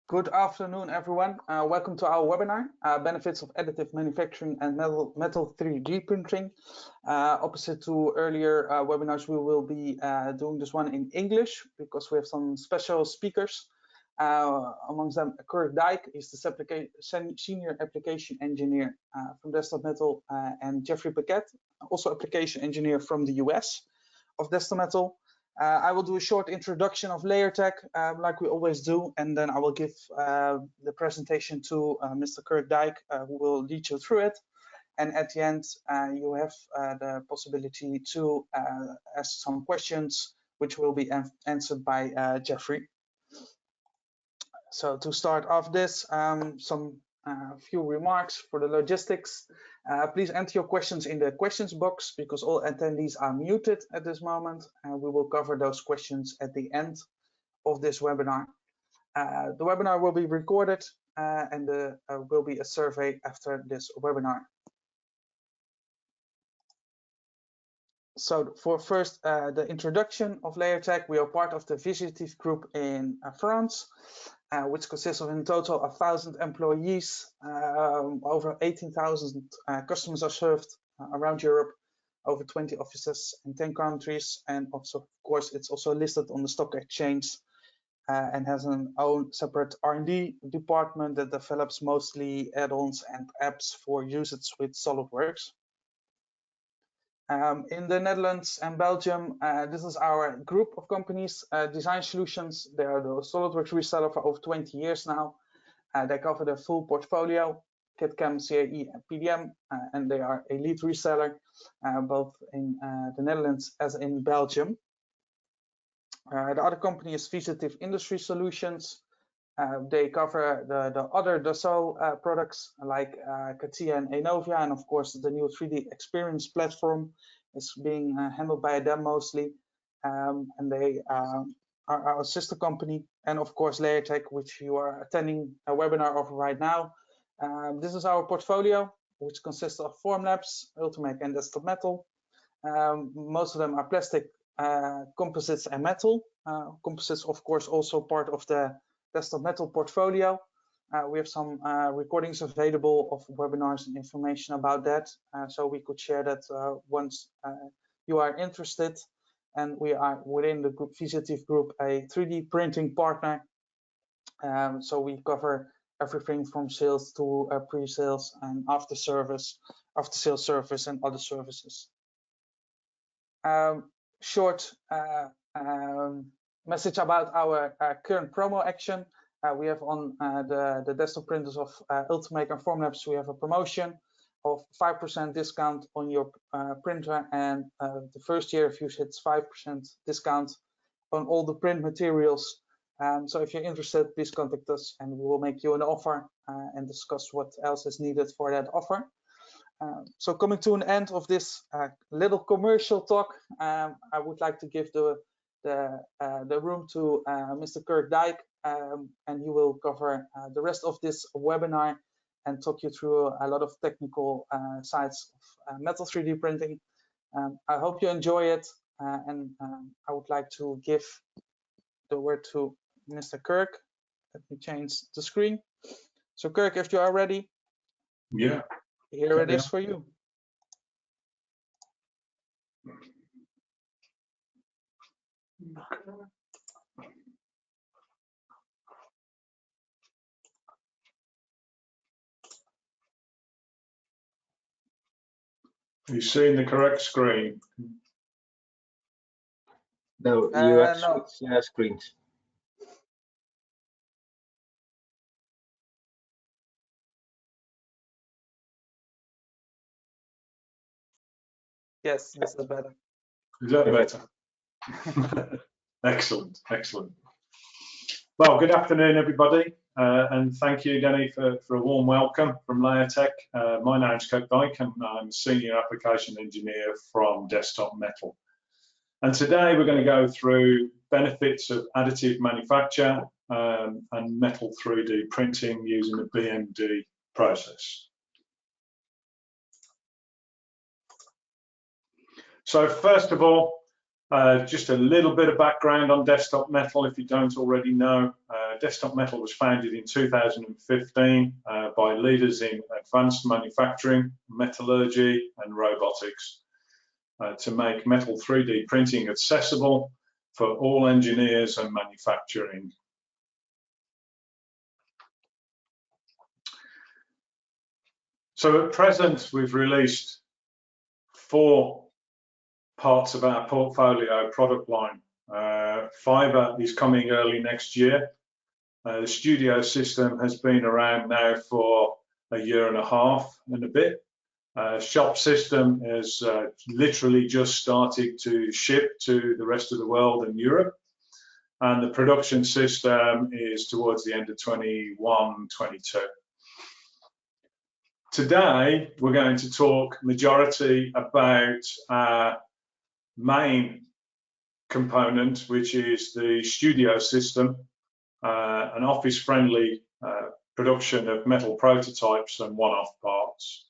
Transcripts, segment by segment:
Good afternoon, everyone. Welcome to our webinar, Benefits of Additive Manufacturing and Metal 3D Printing. Opposite to earlier webinars, we will be doing this one in English because we have some special speakers. Amongst them, Kurt Dijk is the Senior Application Engineer from Desktop Metal, and Jeffrey Paquette, also Application Engineer from the US of Desktop Metal. I will do a short introduction of LayerTech, like we always do, and then I will give the presentation to Mr. Kurt Dijk, who will lead you through it. And at the end, you have the possibility to ask some questions, which will be answered by Jeffrey. So to start off this, some few remarks for the logistics. Please enter your questions in the questions box because all attendees are muted at this moment. We will cover those questions at the end of this webinar. The webinar will be recorded and there will be a survey after this webinar. So for first, the introduction of LayerTech, we are part of the Visitive Group in France, which consists of in total 1,000 employees. Over 18,000 customers are served around Europe, over 20 offices in 10 countries, and also, of course, it's also listed on the stock exchange and has an own separate R&D department that develops mostly add-ons and apps for usage with SolidWorks. In the Netherlands and Belgium, this is our group of companies, Design Solutions. They are the SolidWorks reseller for over 20 years now. They cover the full portfolio, CAD/CAM, CAE, and PDM, and they are a lead reseller, both in the Netherlands as in Belgium. The other company is Visitive Industry Solutions. They cover the other Dassault products like CATIA and Enovia, and of course the new 3D Experience platform is being handled by them mostly, and they are our sister company, and of course LayerTech, which you are attending a webinar of right now. This is our portfolio, which consists of Formlabs, Ultimate, and Desktop Metal. Most of them are plastic, composites, and metal. Composites, of course, also part of the Desktop Metal portfolio. We have some recordings available of webinars and information about that, so we could share that once you are interested. And we are within the group Visitive Group a 3D printing partner, so we cover everything from sales to pre-sales and after-sales service and other services. Short message about our current promo action. We have on the desktop printers of Ultimate and Formlabs, we have a promotion of 5% discount on your printer, and the first year of use it's 5% discount on all the print materials. So if you're interested, please contact us and we will make you an offer and discuss what else is needed for that offer. So coming to an end of this little commercial talk, I would like to give the room to Mr. Kurt Dijk, and he will cover the rest of this webinar and talk you through a lot of technical sides of metal 3D printing. I hope you enjoy it, and I would like to give the word to Mr. Kirk. Let me change the screen. So Kirk, if you are ready. Yeah. Here it is for you. Are you seeing the correct screen? No, you have No. screens. Yes, this is better. Is that better? Excellent, excellent. Well, good afternoon, everybody, and thank you, Danny, for a warm welcome from LayerTech. My name's Kurt Dijk, and I'm a Senior Application Engineer from Desktop Metal. And today we're going to go through benefits of additive manufacture and metal 3D printing using the BMD process. So first of all, Just a little bit of background on Desktop Metal, if you don't already know. Desktop Metal was founded in 2015 by leaders in advanced manufacturing, metallurgy, and robotics to make metal 3D printing accessible for all engineers and manufacturing. So at present, we've released 4 parts of our portfolio product line. Fiber is coming early next year. The studio system has been around now for a year and a half and a bit. Shop system has literally just started to ship to the rest of the world and Europe. And the production system is towards the end of 21, 22. Today, we're going to talk majority about our main component, which is the studio system, an office-friendly production of metal prototypes and one-off parts.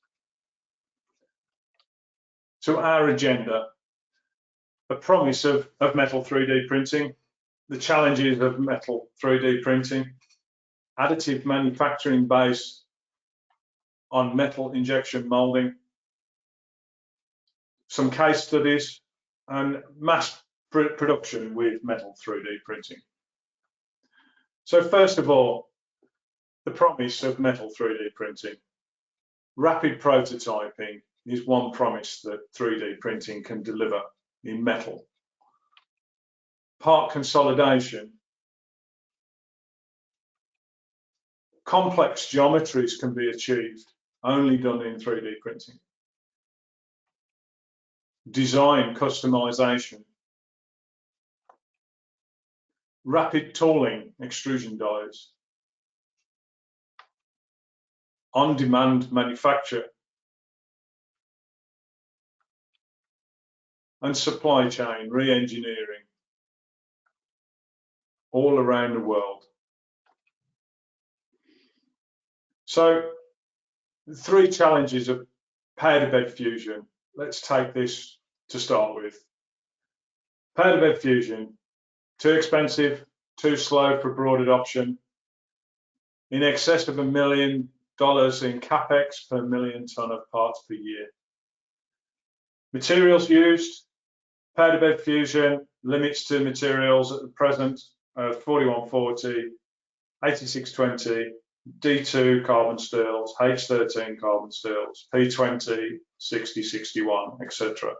So our agenda, the promise of metal 3D printing, the challenges of metal 3D printing, additive manufacturing based on metal injection molding, some case studies, and mass production with metal 3D printing. So first of all, the promise of metal 3D printing. Rapid prototyping is one promise that 3D printing can deliver in metal. Part consolidation. Complex geometries can be achieved only done in 3D printing. Design customization. Rapid tooling, extrusion dies. On-demand manufacture. And supply chain re-engineering all around the world. So, the 3 challenges of powder bed fusion. Let's take this to start with. Powder bed fusion, too expensive, too slow for broad adoption, in excess of $1 million in capex per million ton of parts per year. Materials used, powder bed fusion limits to materials at the present of 4140, 8620, D2 carbon steels, H13 carbon steels, P20, 6061, etc.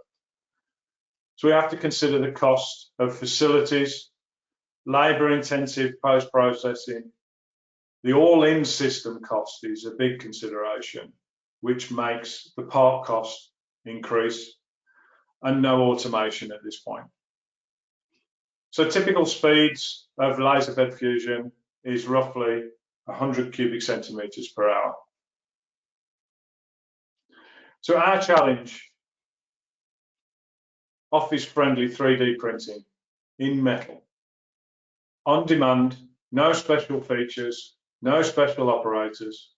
So we have to consider the cost of facilities, labour-intensive post-processing. The all-in system cost is a big consideration, which makes the part cost increase, and no automation at this point. So typical speeds of laser bed fusion is roughly 100 cubic centimeters per hour. So our challenge, office-friendly 3D printing in metal, on demand, no special features, no special operators,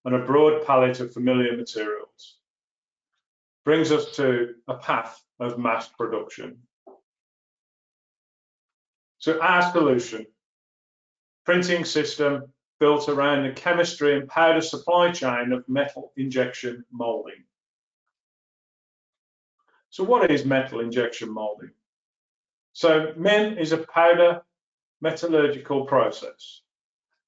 and a broad palette of familiar materials, brings us to a path of mass production. So our solution, printing system built around the chemistry and powder supply chain of metal injection molding. So what is metal injection molding? So MIM is a powder metallurgical process.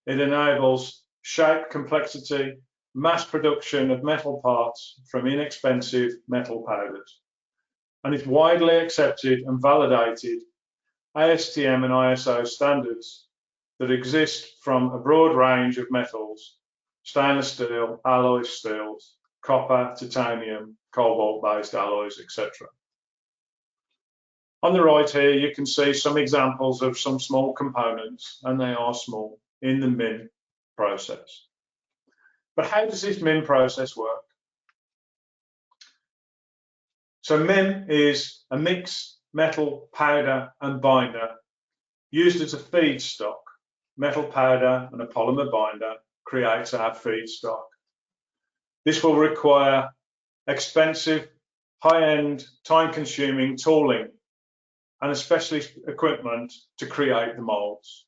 It enables shape complexity, mass production of metal parts from inexpensive metal powders, and it's widely accepted and validated ASTM and ISO standards that exist from a broad range of metals, stainless steel, alloy steels, copper, titanium, cobalt-based alloys, etc. On the right here, you can see some examples of some small components, and they are small, in the MIM process. But how does this MIM process work? So MIM is a mixed metal powder and binder used as a feedstock. Metal powder and a polymer binder creates our feedstock. This will require expensive, high-end, time-consuming tooling and a specialist equipment to create the molds.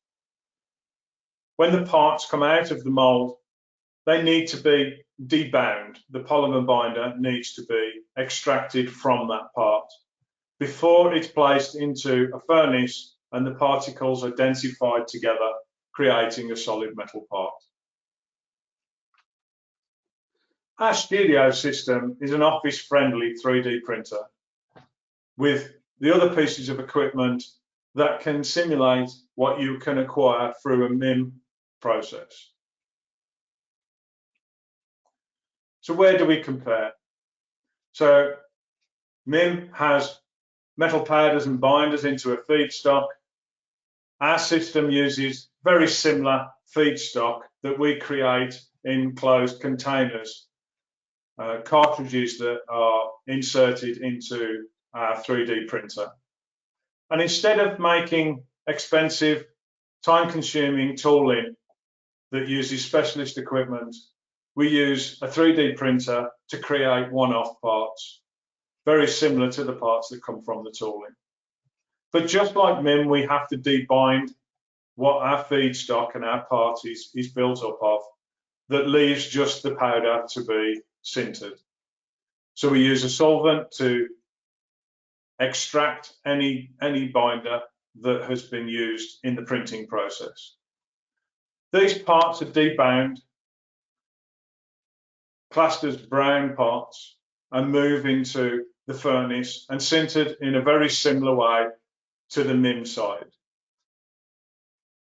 When the parts come out of the mold, they need to be debound. The polymer binder needs to be extracted from that part before it's placed into a furnace and the particles are densified together, creating a solid metal part. Our studio system is an office-friendly 3D printer with the other pieces of equipment that can simulate what you can acquire through a MIM process. So where do we compare? So MIM has metal powders and binders into a feedstock. Our system uses very similar feedstock that we create in closed containers, cartridges that are inserted into our 3D printer. And instead of making expensive, time-consuming tooling that uses specialist equipment, we use a 3D printer to create one-off parts, very similar to the parts that come from the tooling. But just like MIM, we have to debind what our feedstock and our part is built up of, that leaves just the powder to be sintered. So we use a solvent to extract any binder that has been used in the printing process. These parts are debound, classed as brown parts, and move into the furnace and sintered in a very similar way to the MIM side.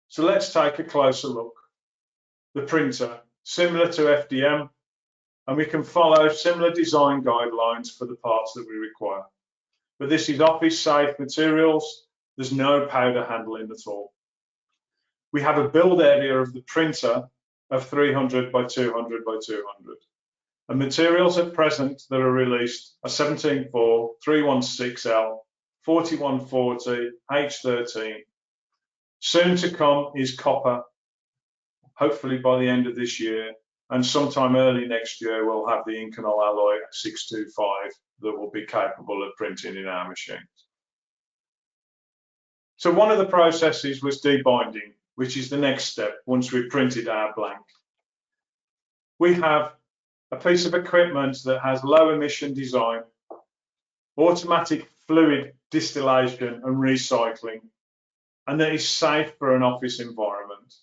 So let's take a closer look. The printer, similar to FDM, and we can follow similar design guidelines for the parts that we require. But this is office-safe materials. There's no powder handling at all. We have a build area of the printer of 300 by 200 by 200. And materials at present that are released are 17.4, 316L, 4140, H13. Soon to come is copper, hopefully by the end of this year, and sometime early next year we'll have the Inconel alloy 625 that will be capable of printing in our machines. So one of the processes was debinding, which is the next step once we've printed our blank. We have a piece of equipment that has low emission design, automatic fluid distillation and recycling, and that is safe for an office environment.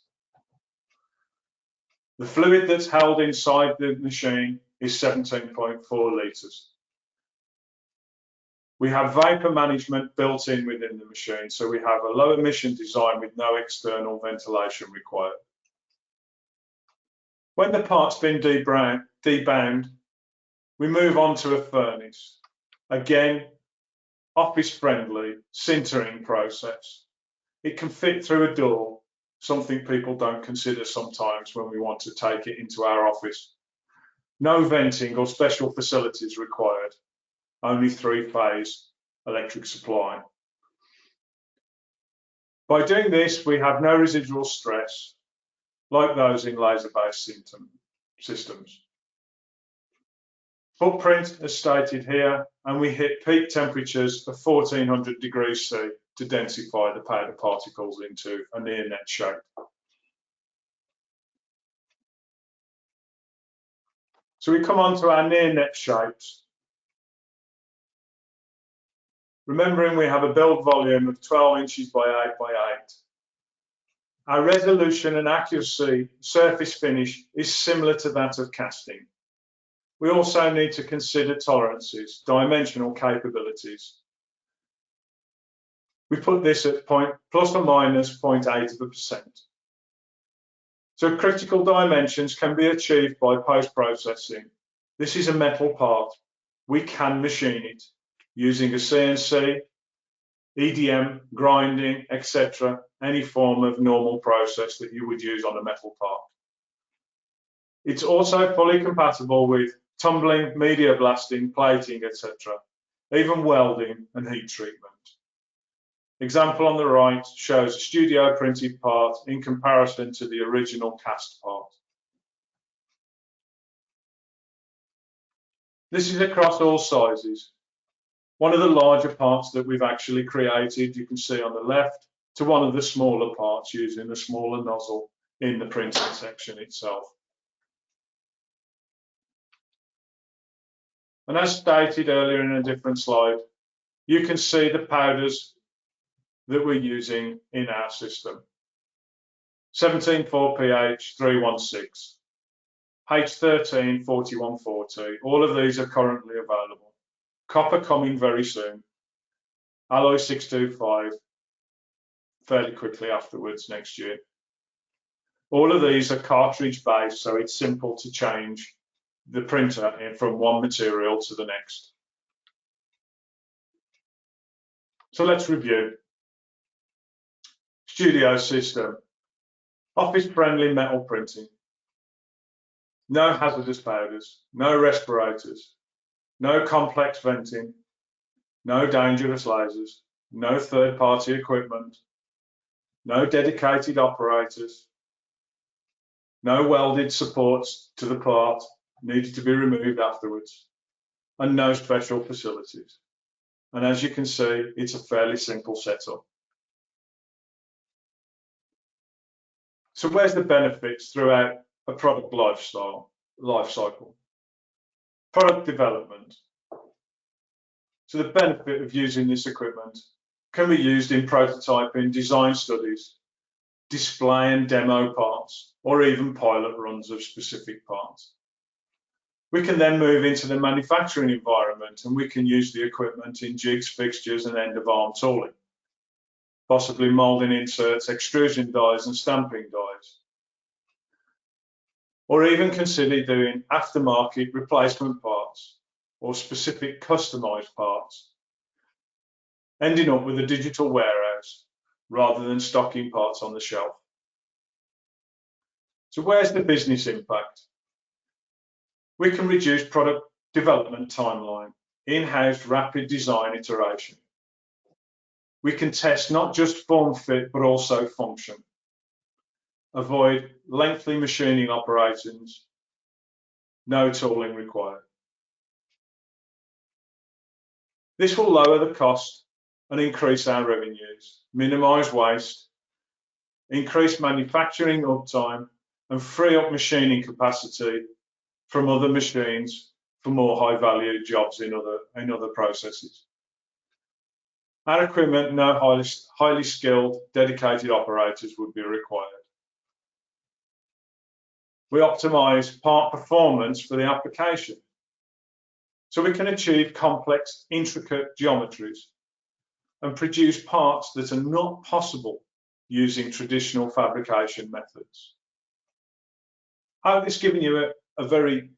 The fluid that's held inside the machine is 17.4 litres. We have vapor management built in within the machine, so we have a low emission design with no external ventilation required. When the part's been debound, we move on to a furnace. Again, office-friendly sintering process. It can fit through a door, something people don't consider sometimes when we want to take it into our office. No venting or special facilities required, only three-phase electric supply. By doing this, we have no residual stress, like those in laser-based systems. Footprint is stated here, and we hit peak temperatures of 1400 degrees C to densify the powder particles into a near net shape. So we come on to our near net shapes. Remembering we have a build volume of 12 inches by 8 by 8. Our resolution and accuracy surface finish is similar to that of casting. We also need to consider tolerances, dimensional capabilities. We put this at plus or minus 0.8%. So critical dimensions can be achieved by post-processing. This is a metal part. We can machine it using a CNC, EDM, grinding, etc., any form of normal process that you would use on a metal part. It's also fully compatible with tumbling, media blasting, plating, etc., even welding and heat treatment. Example on the right shows a studio printed part in comparison to the original cast part. This is across all sizes. one of the larger parts that we've actually created, you can see on the left, to one of the smaller parts using a smaller nozzle in the printing section itself. And as stated earlier in a different slide, you can see the powders that we're using in our system. 17.4 pH 316, H13 4140, all of these are currently available. Copper coming very soon, alloy 625 fairly quickly afterwards next year. All of these are cartridge based, so it's simple to change the printer from one material to the next. So let's review. Studio system, office friendly metal printing, no hazardous powders, no respirators, no complex venting, no dangerous lasers, no third-party equipment, no dedicated operators, no welded supports to the part needed to be removed afterwards, and no special facilities. And as you can see, it's a fairly simple setup. So where's the benefits throughout a product life cycle? Product development. So the benefit of using this equipment can be used in prototyping, design studies, display and demo parts, or even pilot runs of specific parts. We can then move into the manufacturing environment, and we can use the equipment in jigs, fixtures, and end-of-arm tooling, possibly molding inserts, extrusion dies, and stamping dies. Or even consider doing aftermarket replacement parts or specific customized parts, ending up with a digital warehouse rather than stocking parts on the shelf. So where's the business impact? We can reduce product development timeline, in-house rapid design iteration. We can test not just form fit, but also function. Avoid lengthy machining operations, no tooling required. This will lower the cost and increase our revenues, minimize waste, increase manufacturing uptime, and free up machining capacity from other machines for more high-value jobs in other processes. Our equipment, no highly skilled, dedicated operators would be required. We optimize part performance for the application, so we can achieve complex, intricate geometries and produce parts that are not possible using traditional fabrication methods. I hope this has given you a very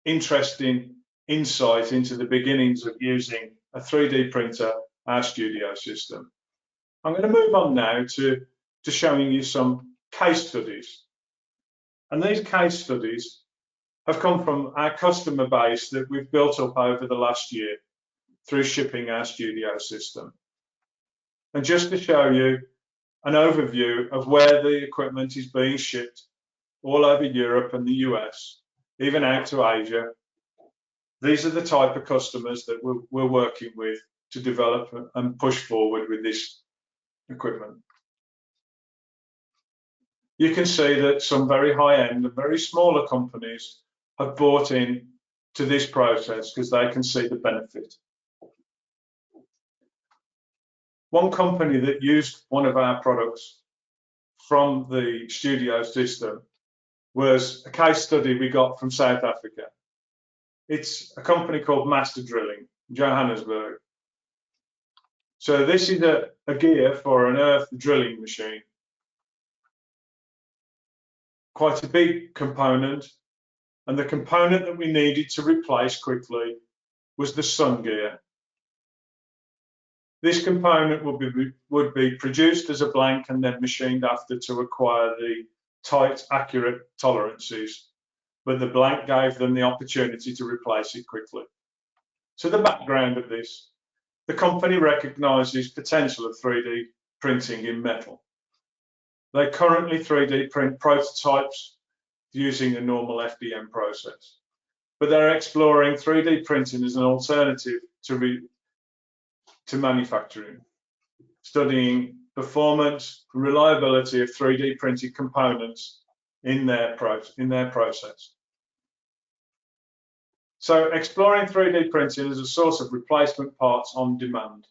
interesting insight into the beginnings of using a 3D printer, our studio system. I'm going to move on now to showing you some case studies. And these case studies have come from our customer base that we've built up over the last year through shipping our studio system. And just to show you an overview of where the equipment is being shipped all over Europe and the US, even out to Asia, these are the type of customers that we're working with to develop and push forward with this equipment. You can see that some very high-end and very smaller companies have bought in to this process because they can see the benefit. One company that used one of our products from the studio system was a case study we got from South Africa. It's a company called Master Drilling, Johannesburg. So this is a gear for an earth drilling machine. Quite a big component, and the component that we needed to replace quickly was the sun gear. This component would be produced as a blank and then machined after to acquire the tight, accurate tolerances, but the blank gave them the opportunity to replace it quickly. So the background of this, the company recognizes potential of 3D printing in metal. They currently 3D print prototypes using a normal FDM process, but they're exploring 3D printing as an alternative to to manufacturing, studying performance, reliability of 3D printed components in their process. So exploring 3D printing as a source of replacement parts on demand.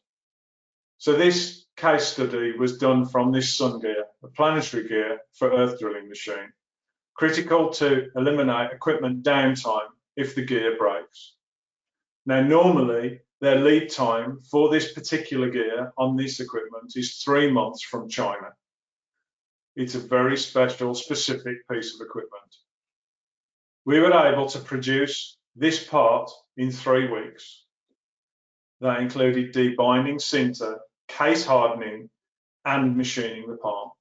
So this case study was done from this sun gear, a planetary gear for earth drilling machine, critical to eliminate equipment downtime if the gear breaks. Now, normally their lead time for this particular gear on this equipment is 3 months from China. It's a very special, specific piece of equipment. We were able to produce this part in 3 weeks. That included debinding, sinter, case hardening, and machining the part.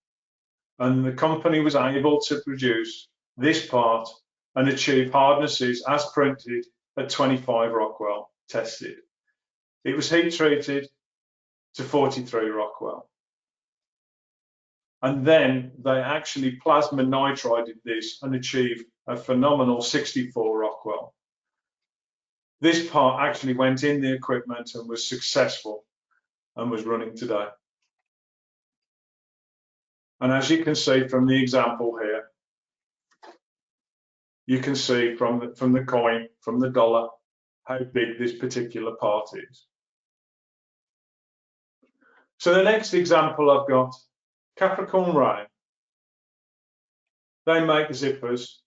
And the company was able to produce this part and achieve hardnesses as printed at 25 Rockwell tested. It was heat treated to 43 Rockwell. And then they actually plasma nitrided this and achieved a phenomenal 64 Rockwell. This part actually went in the equipment and was successful and was running today. And as you can see from the example here, you can see from the coin, from the dollar, how big this particular part is. So the next example I've got, Capricorn Rain. They make zippers.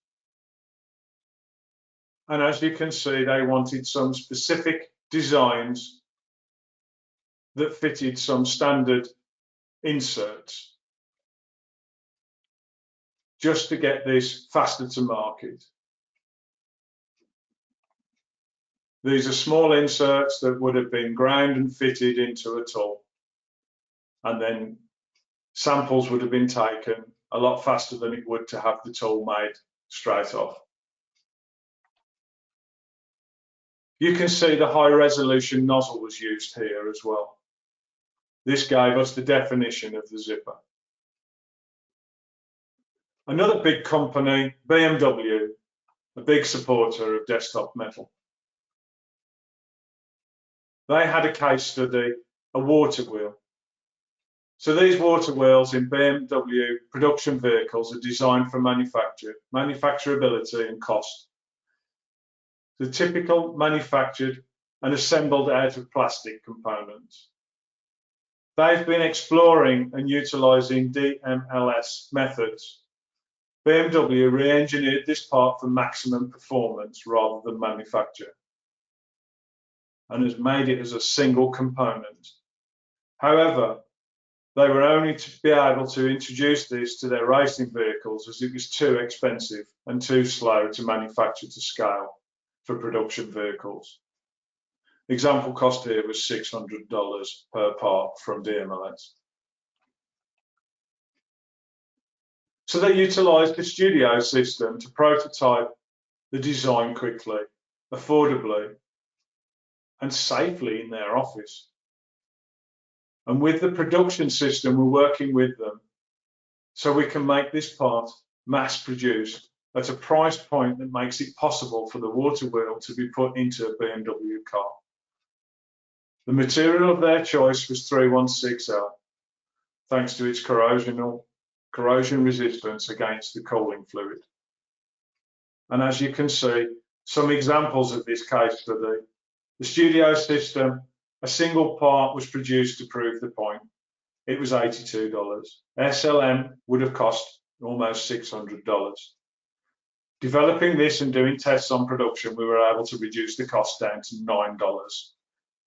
And as you can see, they wanted some specific designs that fitted some standard inserts, just to get this faster to market. These are small inserts that would have been ground and fitted into a tool. And then samples would have been taken a lot faster than it would to have the tool made straight off. You can see the high resolution nozzle was used here as well. This gave us the definition of the zipper. Another big company, BMW, a big supporter of desktop metal. They had a case study, a water wheel. So these water wheels in BMW production vehicles are designed for manufacturability and cost. The typical manufactured and assembled out of plastic components. They've been exploring and utilizing DMLS methods. BMW re-engineered this part for maximum performance rather than manufacture, and has made it as a single component. However, they were only to be able to introduce this to their racing vehicles as it was too expensive and too slow to manufacture to scale for production vehicles. Example cost here was $600 per part from DMLS. So they utilised the studio system to prototype the design quickly, affordably, and safely in their office. And with the production system, we're working with them so we can make this part mass produced at a price point that makes it possible for the water wheel to be put into a BMW car. The material of their choice was 316L, thanks to its corrosion resistance against the cooling fluid. And as you can see, some examples of this case study. The studio system, a single part was produced to prove the point. It was $82. SLM would have cost almost $600. Developing this and doing tests on production, we were able to reduce the cost down to $9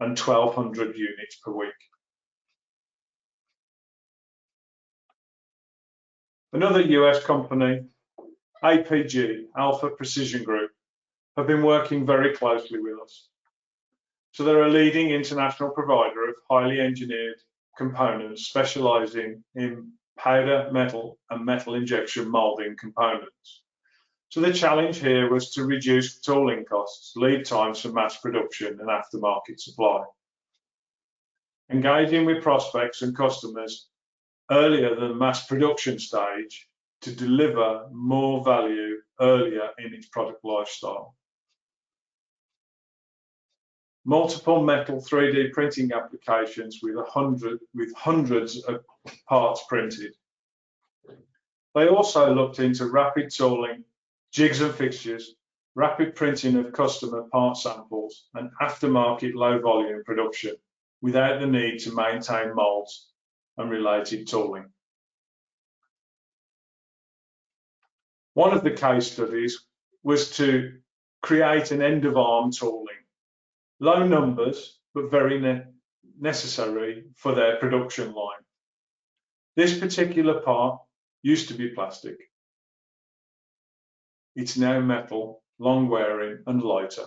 and 1,200 units per week. Another US company, APG, Alpha Precision Group, have been working very closely with us. So they're a leading international provider of highly engineered components specializing in powder metal and metal injection molding components. So the challenge here was to reduce tooling costs, lead times for mass production and aftermarket supply. Engaging with prospects and customers earlier than the mass production stage to deliver more value earlier in its product lifestyle. multiple metal 3D printing applications with hundreds of parts printed. They also looked into rapid tooling, jigs and fixtures, rapid printing of customer part samples, and aftermarket low volume production without the need to maintain molds and related tooling. One of the case studies was to create an end of arm tooling. Low numbers, but very necessary for their production line. This particular part used to be plastic. It's now metal, long wearing and lighter.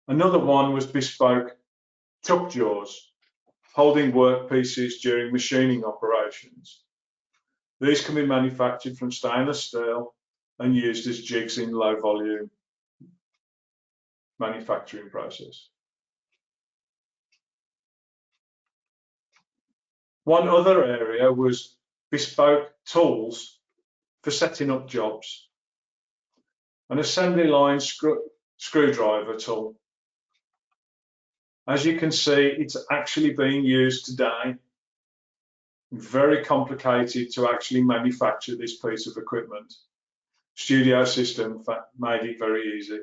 Another one was bespoke chuck jaws, holding workpieces during machining operations. These can be manufactured from stainless steel and used as jigs in low volume manufacturing process. One other area was bespoke tools for setting up jobs. An assembly line screwdriver tool. As you can see, it's actually being used today. Very complicated to actually manufacture this piece of equipment. Studio System made it very easy.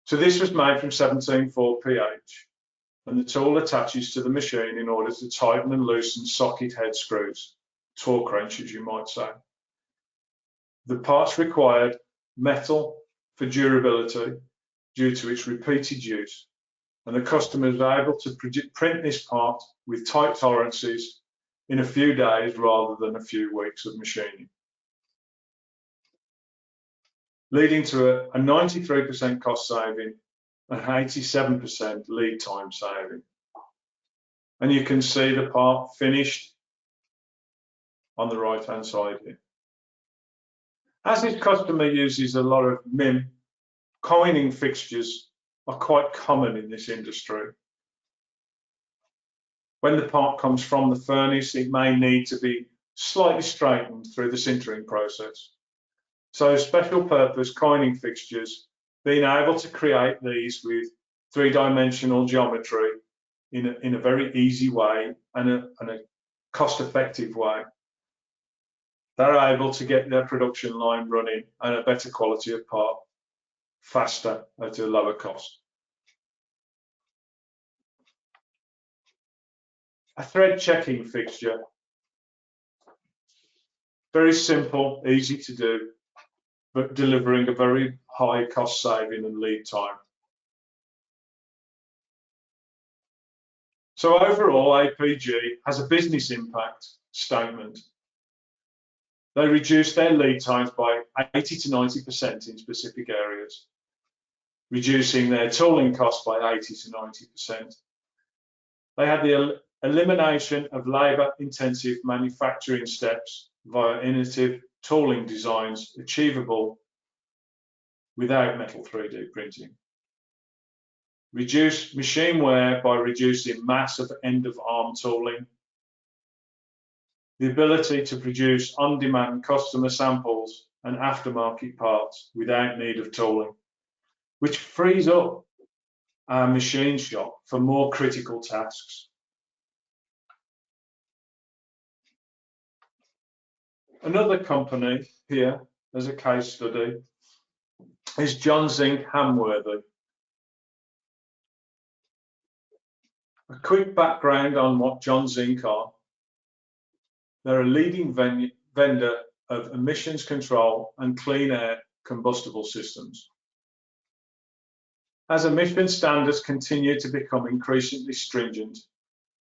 So this was made from 17.4 pH, and the tool attaches to the machine in order to tighten and loosen socket head screws, torque wrenches you might say. The parts required metal for durability due to its repeated use, and the customer is able to print this part with tight tolerances in a few days rather than a few weeks of machining, leading to a 93% cost saving and 87% lead time saving. And you can see the part finished on the right hand side here. As this customer uses a lot of MIM, coining fixtures are quite common in this industry. When the part comes from the furnace, it may need to be slightly straightened through the sintering process. So special purpose coining fixtures, being able to create these with three-dimensional geometry in a very easy way and a cost-effective way, they're able to get their production line running and a better quality of part faster at a lower cost. A thread checking fixture. Very simple, easy to do, but delivering a very high cost saving and lead time. So overall, APG has a business impact statement. They reduced their lead times by 80 to 90% in specific areas, reducing their tooling costs by 80 to 90%. They had the elimination of labour-intensive manufacturing steps via innovative tooling designs achievable without metal 3D printing. Reduce machine wear by reducing mass of end-of-arm tooling. The ability to produce on-demand customer samples and aftermarket parts without need of tooling, which frees up our machine shop for more critical tasks. Another company here as a case study is John Zink Hamworthy. A quick background on what John Zink are. They're a leading vendor of emissions control and clean air combustible systems. As emission standards continue to become increasingly stringent,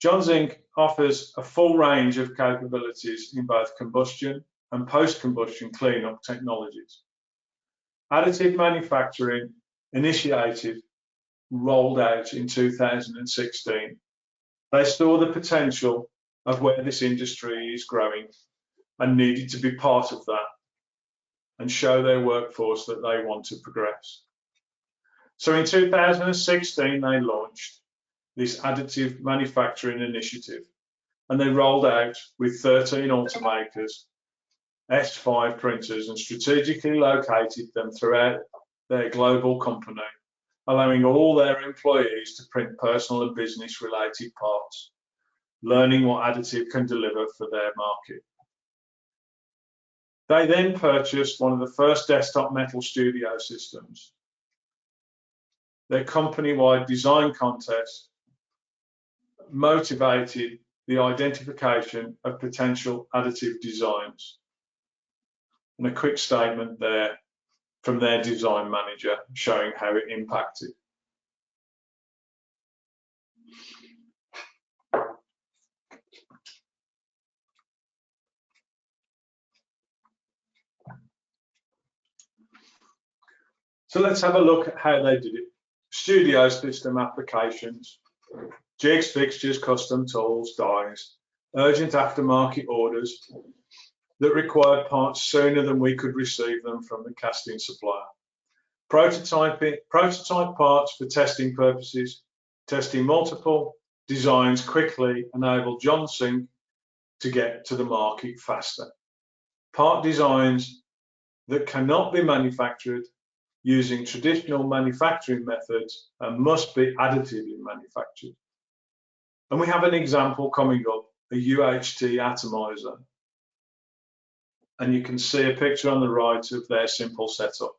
John Zink offers a full range of capabilities in both combustion and post-combustion cleanup technologies. Additive manufacturing initiative rolled out in 2016. They saw the potential of where this industry is growing and needed to be part of that and show their workforce that they want to progress. So in 2016, they launched this additive manufacturing initiative, and they rolled out with 13 automakers, S5 printers, and strategically located them throughout their global company, allowing all their employees to print personal and business related parts, learning what additive can deliver for their market. They then purchased one of the first desktop metal studio systems. Their company-wide design contest motivated the identification of potential additive designs. And a quick statement there from their design manager showing how it impacted. So let's have a look at how they did it. Studio system applications, jigs, fixtures, custom tools, dies, urgent aftermarket orders that required parts sooner than we could receive them from the casting supplier. Prototype parts for testing purposes, testing multiple designs quickly enabled Johnson to get to the market faster. Part designs that cannot be manufactured using traditional manufacturing methods and must be additively manufactured. And we have an example coming up, a UHT atomizer. And you can see a picture on the right of their simple setup.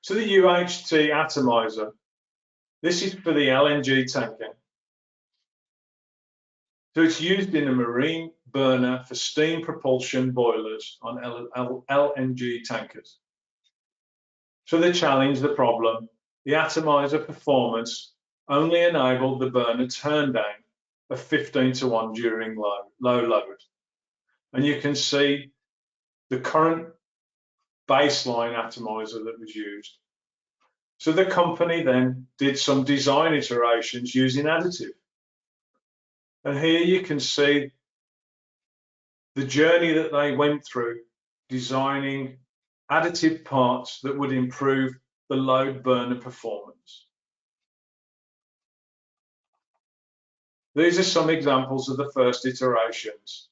So the UHT atomizer, this is for the LNG tanker. So it's used in a marine burner for steam propulsion boilers on LNG tankers. So they challenged the problem. The atomizer performance only enabled the burner turn down of 15:1 during low load. And you can see the current baseline atomizer that was used. So the company then did some design iterations using additive. And here you can see the journey that they went through designing additive parts that would improve the load burner performance. These are some examples of the first iterations.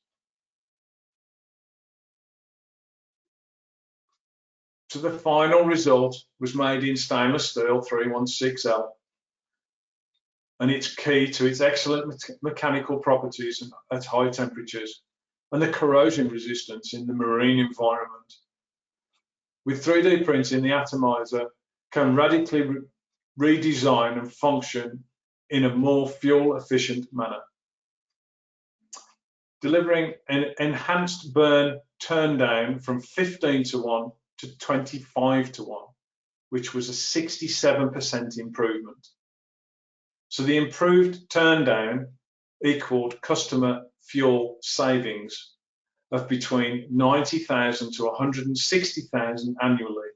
So the final result was made in stainless steel 316L, and it's key to its excellent mechanical properties at high temperatures and the corrosion resistance in the marine environment. With 3D printing, the atomizer can radically redesign and function in a more fuel-efficient manner, delivering an enhanced burn turndown from 15:1 to 25:1, which was a 67% improvement. So the improved turndown equaled customer fuel savings of between 90,000 to 160,000 annually.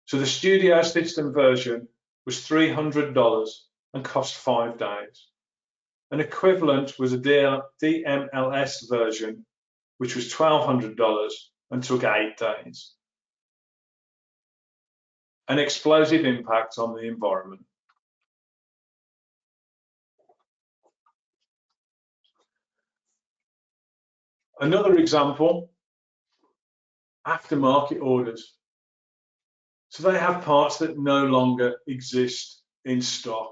So the studio system version was $300 and cost 5 days. An equivalent was a DMLS version, which was $1,200 and took 8 days. An explosive impact on the environment. Another example, aftermarket orders. So they have parts that no longer exist in stock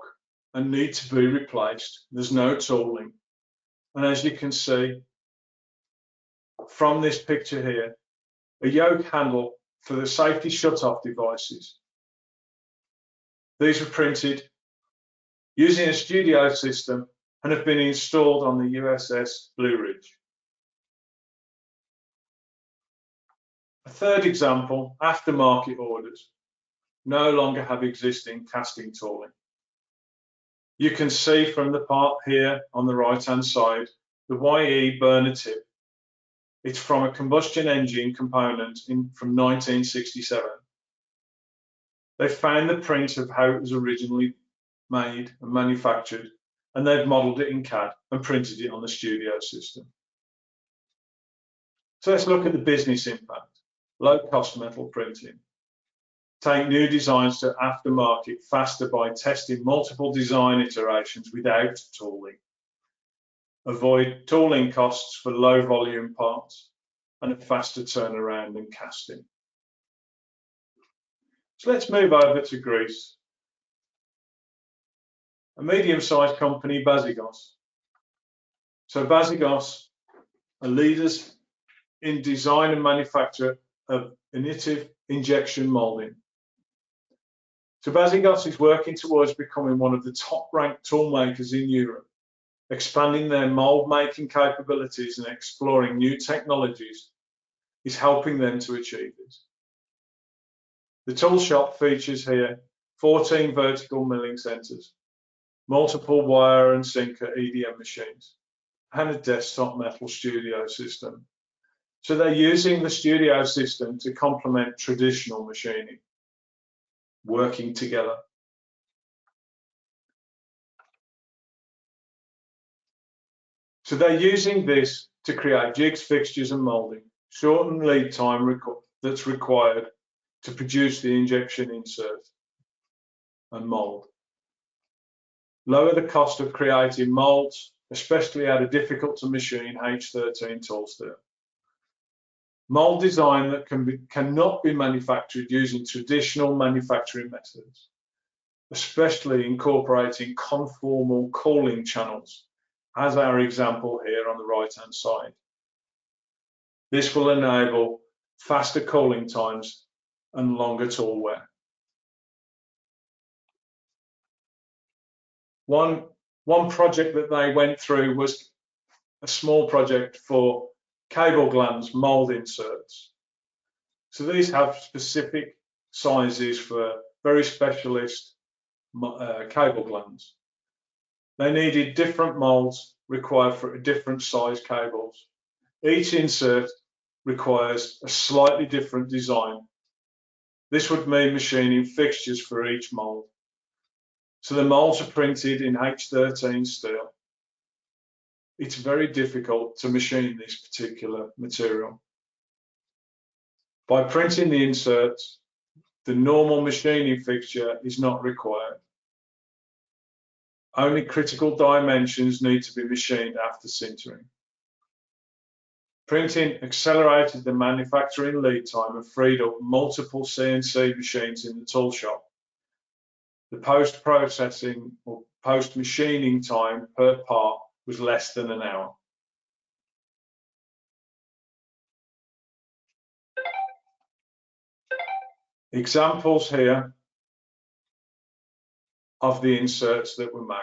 and need to be replaced. There's no tooling. And as you can see from this picture here, a yoke handle for the safety shut-off devices. These were printed using a studio system and have been installed on the USS Blue Ridge. A third example, aftermarket orders no longer have existing casting tooling. You can see from the part here on the right-hand side, the YE burner tip. It's from a combustion engine component from 1967. They found the print of how it was originally made and manufactured, and they've modelled it in CAD and printed it on the studio system. So let's look at the business impact. Low-cost metal printing. Take new designs to aftermarket faster by testing multiple design iterations without tooling. Avoid tooling costs for low volume parts. and a faster turnaround than casting. So let's move over to Greece. A medium-sized company, Basigos. So Basigos are leaders in design and manufacture of additive injection molding. So Basigos is working towards becoming one of the top-ranked tool makers in Europe, expanding their mold making capabilities and exploring new technologies is helping them to achieve this. The tool shop features here 14 vertical milling centres, multiple wire and sinker EDM machines, and a desktop metal studio system. So they're using the studio system to complement traditional machining, working together. So they're using this to create jigs, fixtures and moulding, shorten lead time that's required to produce the injection insert and mould. Lower the cost of creating moulds, especially at a difficult to machine H13 tool steel. Mould design that cannot be manufactured using traditional manufacturing methods, especially incorporating conformal cooling channels, as our example here on the right-hand side. This will enable faster cooling times and longer tool wear. One project that they went through was a small project for cable glands mold inserts. So these have specific sizes for very specialist cable glands. They needed different molds required for different size cables. Each insert requires a slightly different design. This would mean machining fixtures for each mold. So the molds are printed in H13 steel. It's very difficult to machine this particular material. By printing the inserts, the normal machining fixture is not required. Only critical dimensions need to be machined after sintering. Printing accelerated the manufacturing lead time and freed up multiple CNC machines in the tool shop. The post-processing or post-machining time per part was less than an hour. Examples here of the inserts that were made.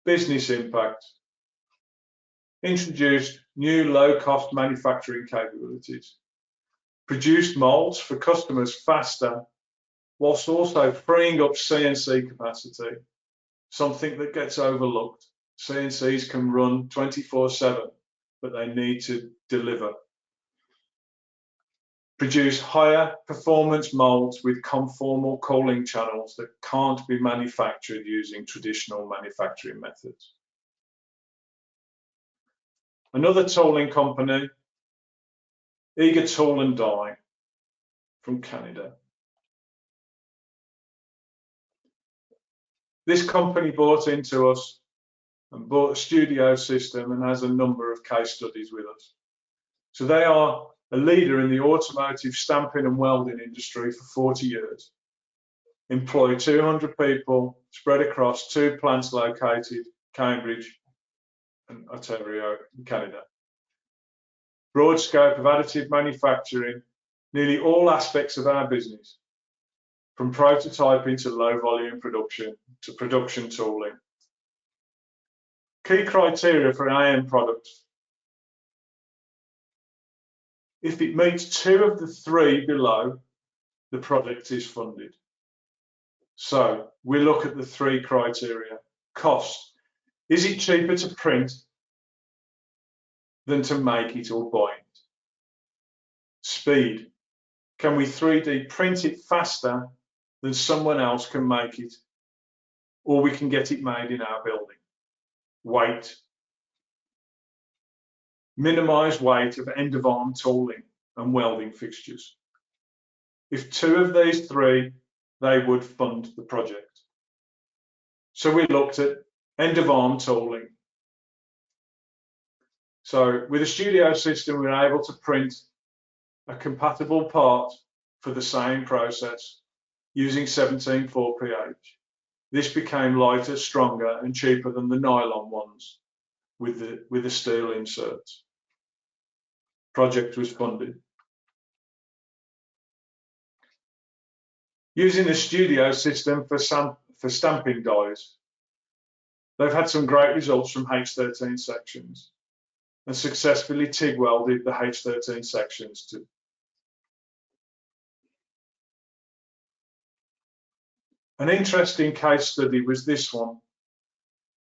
Business impact. Introduced new low-cost manufacturing capabilities. Produced molds for customers faster, whilst also freeing up CNC capacity, something that gets overlooked. CNCs can run 24/7, but they need to deliver. Produce higher performance molds with conformal cooling channels that can't be manufactured using traditional manufacturing methods. Another tooling company, Eager Tool and Die from Canada. This company bought into us and bought a studio system and has a number of case studies with us. So they are a leader in the automotive stamping and welding industry for 40 years. Employ 200 people spread across 2 plants located, Cambridge and Ontario in Canada. Broad scope of additive manufacturing, nearly all aspects of our business, from prototyping to low volume production to production tooling. Key criteria for an AM product. If it meets 2 of the 3 below, the product is funded. So we look at the 3 criteria. Cost. Is it cheaper to print than to make it or buy it? Speed. Can we 3D print it faster than someone else can make it, or we can get it made in our building? Weight. Minimize weight of end of arm tooling and welding fixtures. If 2 of these 3, they would fund the project. So we looked at end of arm tooling. So with a studio system, we're able to print a compatible part for the same process using 17.4 pH. This became lighter, stronger, and cheaper than the nylon ones with the steel inserts. Project was funded. Using the studio system for stamping dies, they've had some great results from H13 sections and successfully TIG welded the H13 sections to. An interesting case study was this one,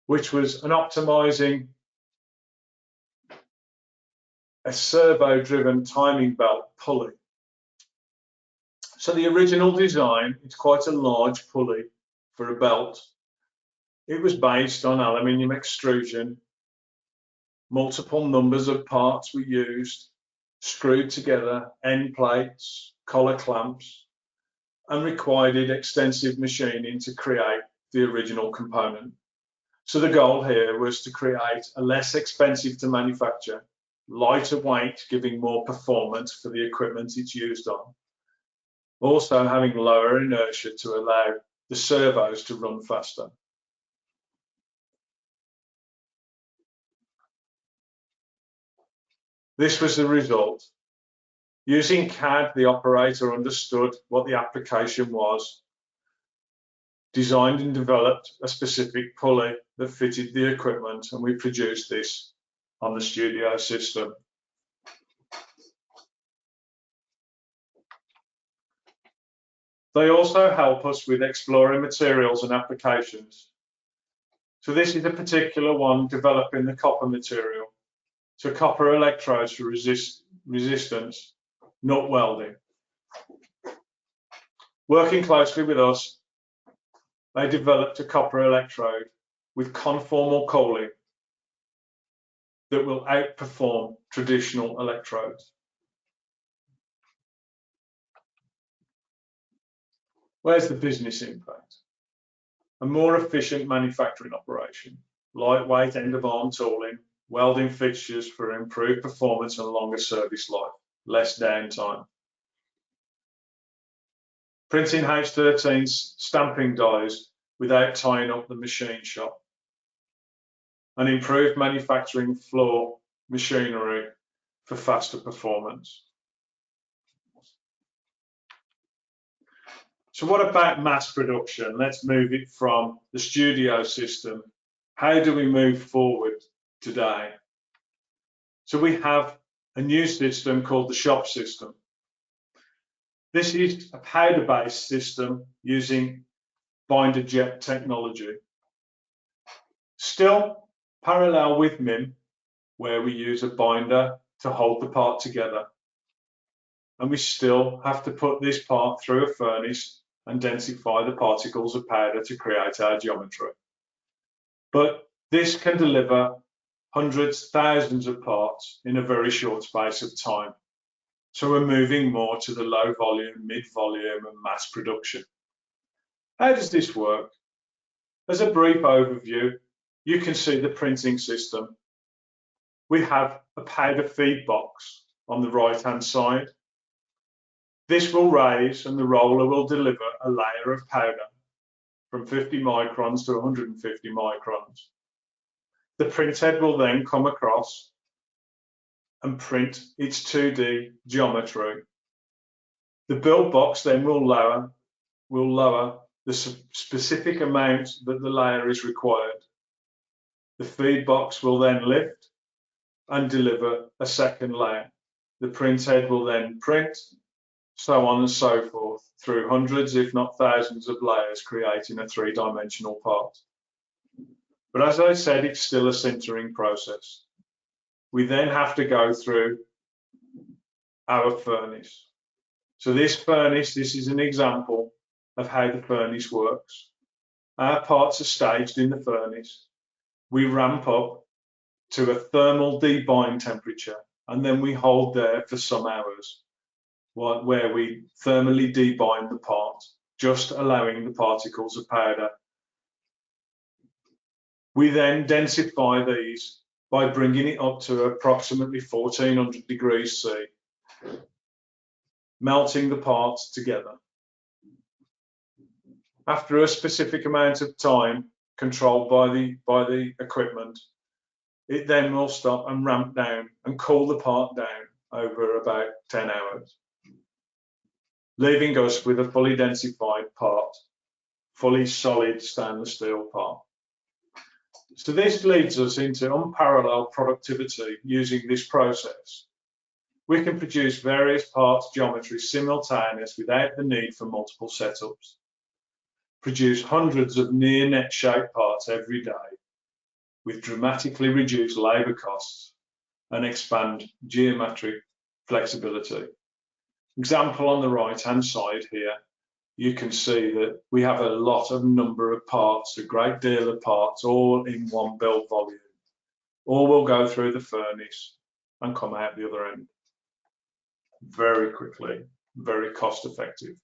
which was an optimizing a servo-driven timing belt pulley. So the original design, it's quite a large pulley for a belt. It was based on aluminium extrusion. Multiple numbers of parts were used, screwed together, end plates, collar clamps, and required extensive machining to create the original component. So the goal here was to create a less expensive to manufacture, lighter weight, giving more performance for the equipment it's used on. Also having lower inertia to allow the servos to run faster. This was the result. Using CAD, the operator understood what the application was, designed and developed a specific pulley that fitted the equipment, and we produced this on the studio system. They also help us with exploring materials and applications. So this is a particular one developing the copper material. So copper electrodes for resistance, nut welding. Working closely with us, they developed a copper electrode with conformal cooling that will outperform traditional electrodes. Where's the business impact? A more efficient manufacturing operation, lightweight end-of-arm tooling, welding fixtures for improved performance and longer service life, less downtime. Printing H13 stamping dies without tying up the machine shop. And improved manufacturing floor machinery for faster performance. So what about mass production? Let's move it from the studio system. How do we move forward today? So we have a new system called the shop system. This is a powder-based system using binder jet technology. Still parallel with MIM, where we use a binder to hold the part together. And we still have to put this part through a furnace and densify the particles of powder to create our geometry. But this can deliver hundreds, thousands of parts in a very short space of time. So we're moving more to the low volume, mid volume and mass production. How does this work? As a brief overview, you can see the printing system. We have a powder feed box on the right-hand side. This will raise and the roller will deliver a layer of powder from 50 microns to 150 microns. The printhead will then come across and print its 2D geometry. The build box then will lower the specific amount that the layer is required. The feed box will then lift and deliver a second layer. The printhead will then print, so on and so forth, through hundreds, if not thousands of layers, creating a three-dimensional part. But as I said, it's still a sintering process. We then have to go through our furnace. So this furnace, this is an example of how the furnace works. Our parts are staged in the furnace. We ramp up to a thermal debind temperature, and then we hold there for some hours, where we thermally debind the part, just allowing the particles of powder. We then densify these by bringing it up to approximately 1400 degrees C, melting the parts together. After a specific amount of time controlled by the equipment, it then will stop and ramp down and cool the part down over about 10 hours, leaving us with a fully densified part, fully solid stainless steel part. So this leads us into unparalleled productivity using this process. We can produce various parts geometries simultaneous without the need for multiple setups, produce hundreds of near net shape parts every day with dramatically reduced labour costs and expand geometric flexibility. Example on the right hand side here, you can see that we have a lot of number of parts, a great deal of parts, all in one build volume. All will go through the furnace and come out the other end very quickly, very cost effective.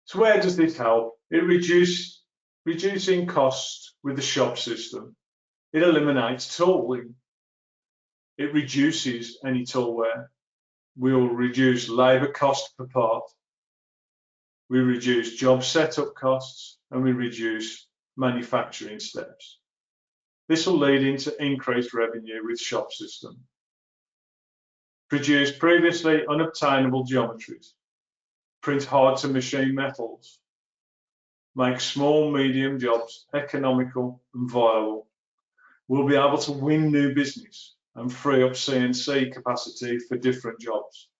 So where does this help? It reducing costs with the shop system. It eliminates tooling. It reduces any tool wear. We'll reduce labour cost per part. We reduce job setup costs and we reduce manufacturing steps. This will lead into increased revenue with shop system. Produce previously unobtainable geometries. Print hard to machine metals. Make small, medium jobs economical and viable. We'll be able to win new business and free up CNC capacity for different jobs.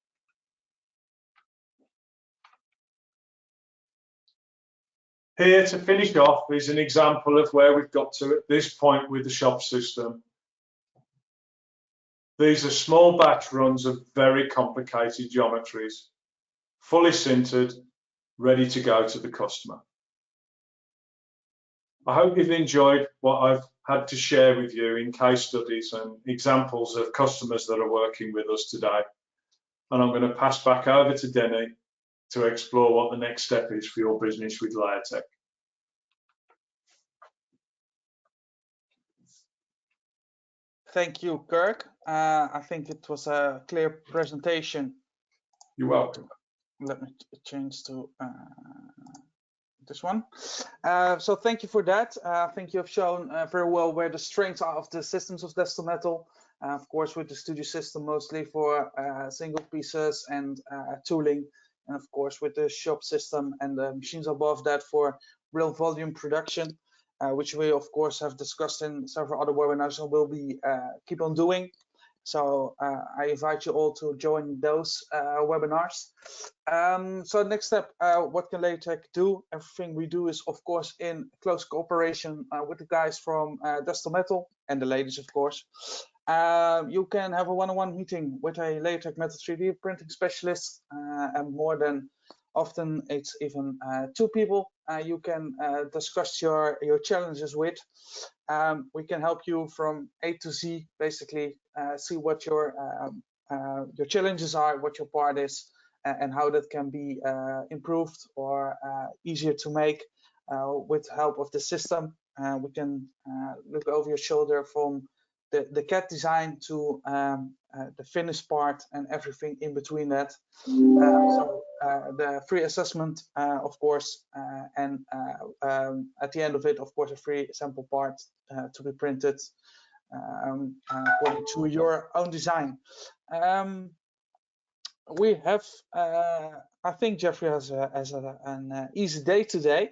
Here to finish off is an example of where we've got to at this point with the shop system. These are small batch runs of very complicated geometries, fully sintered, ready to go to the customer. I hope you've enjoyed what I've had to share with you in case studies and examples of customers that are working with us today. And I'm going to pass back over to Denny to explore what the next step is for your business with LayerTech. Thank you, Kirk. I think it was a clear presentation. You're welcome. Let me change to this one. So thank you for that. I think you have shown very well where the strengths are of the systems of Desktop Metal. Of course, with the studio system mostly for single pieces and tooling, and of course with the shop system and the machines above that for real volume production, which we of course have discussed in several other webinars and will be keep on doing. So I invite you all to join those webinars. So next step, what can LayerTech do? Everything we do is of course in close cooperation with the guys from Desktop Metal and the ladies of course. You can have a one-on-one meeting with a LayerTech Metal 3D printing specialist, and more than often it's even 2 people you can discuss your challenges with. We can help you from A to Z, basically see what your challenges are, what your part is, and how that can be improved or easier to make with help of the system. We can look over your shoulder from the CAD design to the finished part and everything in between that. So the free assessment, of course, and at the end of it, of course, a free sample part to be printed according to your own design. We have, I think Jeffrey has an easy day today.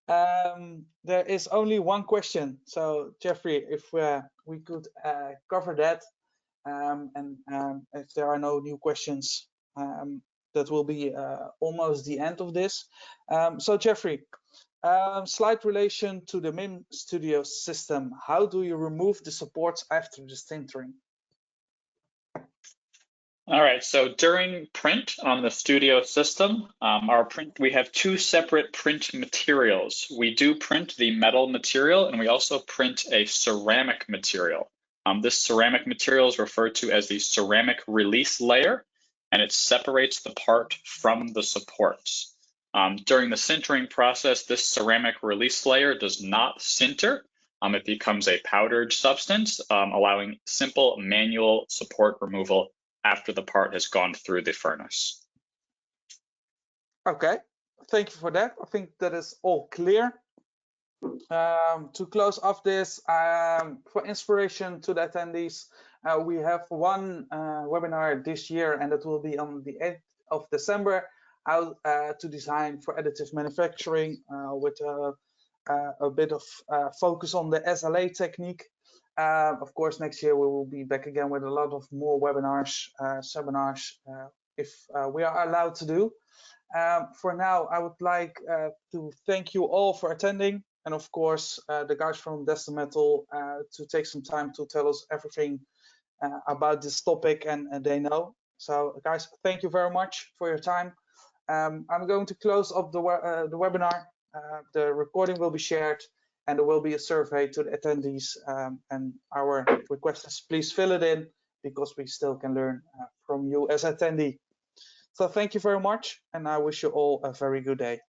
There is only one question, so Jeffrey, if we could cover that, and if there are no new questions, that will be almost the end of this. So Jeffrey, slight relation to the MIM Studio system. How do you remove the supports after the sintering? All right, so during print on the Studio system, we have 2 separate print materials. We do print the metal material and we also print a ceramic material. This ceramic material is referred to as the ceramic release layer, and it separates the part from the supports. During the sintering process, this ceramic release layer does not sinter. It becomes a powdered substance, allowing simple manual support removal after the part has gone through the furnace. Okay, thank you for that. I think that is all clear. To close off this, for inspiration to the attendees, we have one webinar this year, and it will be on the 8th of December, how to design for additive manufacturing with a bit of focus on the SLA technique. Of course, next year we will be back again with a lot of more webinars, seminars, if we are allowed to do. For now, I would like to thank you all for attending, and of course, the guys from Destin Metal to take some time to tell us everything about this topic, and they know. So, guys, thank you very much for your time. I'm going to close up the webinar. The recording will be shared, and there will be a survey to the attendees. And our request is please fill it in, because we still can learn from you as attendee. So thank you very much, and I wish you all a very good day.